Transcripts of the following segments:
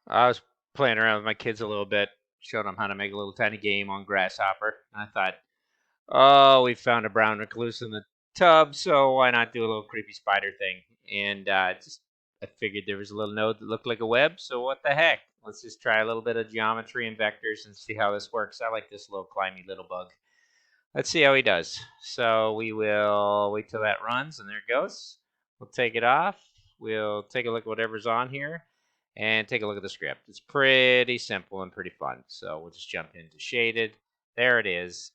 I was playing around with my kids a little bit, showing them how to make a little tiny game on Grasshopper. And I thought, oh, we found a brown recluse in the tub, so why not do a little creepy spider thing? And I figured there was a little node that looked like a web, so what the heck? Let's just try a little bit of geometry and vectors and see how this works. I like this little climby little bug. Let's see how he does. So we will wait till that runs, and there it goes. We'll take it off. We'll take a look at whatever's on here and take a look at the script. It's pretty simple and pretty fun. So we'll just jump into shaded. There it is.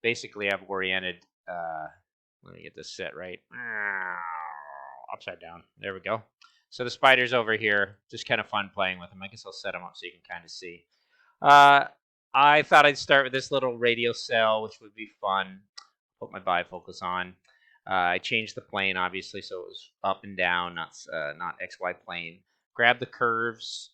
Basically, I've oriented. Let me get this set right. Upside down. There we go. So the spider's over here. Just kind of fun playing with them. I guess I'll set them up so you can kind of see. Uh, I thought I'd start with this little radio cell, which would be fun. Put my bifocus on. I changed the plane, obviously, so it was up and down, not XY plane. Grab the curves,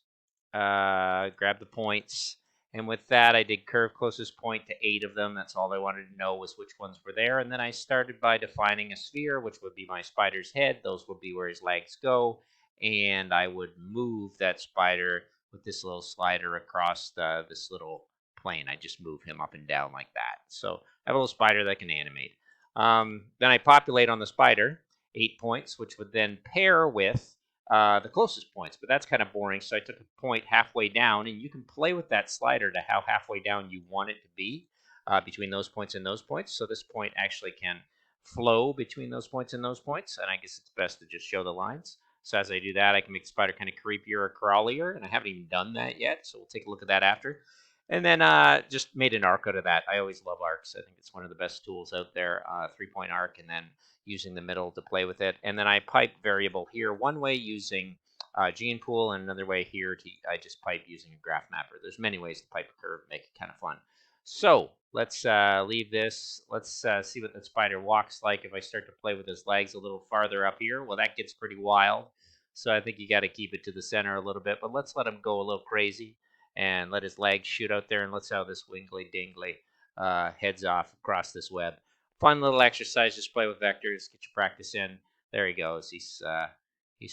grab the points, and with that, I did curve closest point to 8 of them. That's all I wanted to know was which ones were there. And then I started by defining a sphere, which would be my spider's head. Those would be where his legs go. And I would move that spider with this little slider across this little plane. I just move him up and down like that. So I have a little spider that can animate. Then I populate on the spider, 8 points, which would then pair with the closest points, but that's kind of boring. So I took a point halfway down, and you can play with that slider to how halfway down you want it to be between those points and those points. So this point actually can flow between those points and those points, and I guess it's best to just show the lines. So as I do that, I can make the spider kind of creepier or crawlier, and I haven't even done that yet, so we'll take a look at that after. And then just made an arc out of that. I always love arcs. I think it's one of the best tools out there. 3-point arc, and then using the middle to play with it. And then I pipe variable here one way using gene pool, and another way here I just pipe using a graph mapper. There's many ways to pipe a curve, make it kind of fun. So let's leave this. Let's see what the spider walks like if I start to play with his legs a little farther up here. Well, that gets pretty wild. So I think you got to keep it to the center a little bit, but let's let him go a little crazy and let his legs shoot out there, and let's see how this wingly dingly heads off across this web. Fun little exercise. Just play with vectors, get your practice in. There he goes. He's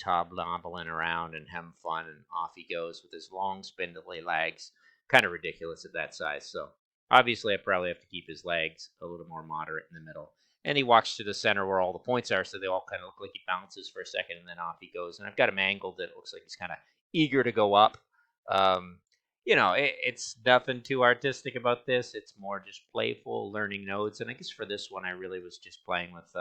hobnobbling around and having fun, and off he goes with his long, spindly legs. Kind of ridiculous at that size. So obviously, I probably have to keep his legs a little more moderate in the middle. And he walks to the center where all the points are, so they all kind of look like he bounces for a second, and then off he goes. And I've got him angled that it looks like he's kind of eager to go up. Um, it's nothing too artistic about this. It's more just playful, learning nodes. And I guess for this one, I really was just playing with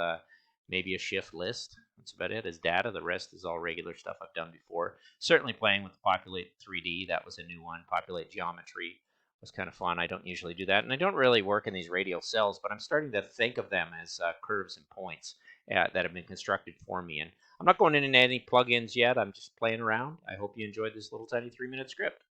maybe a shift list. That's about it as data. The rest is all regular stuff I've done before. Certainly playing with Populate 3D. That was a new one. Populate Geometry was kind of fun. I don't usually do that. And I don't really work in these radial cells, but I'm starting to think of them as curves and points that have been constructed for me. And I'm not going into any plugins yet. I'm just playing around. I hope you enjoyed this little tiny 3-minute script.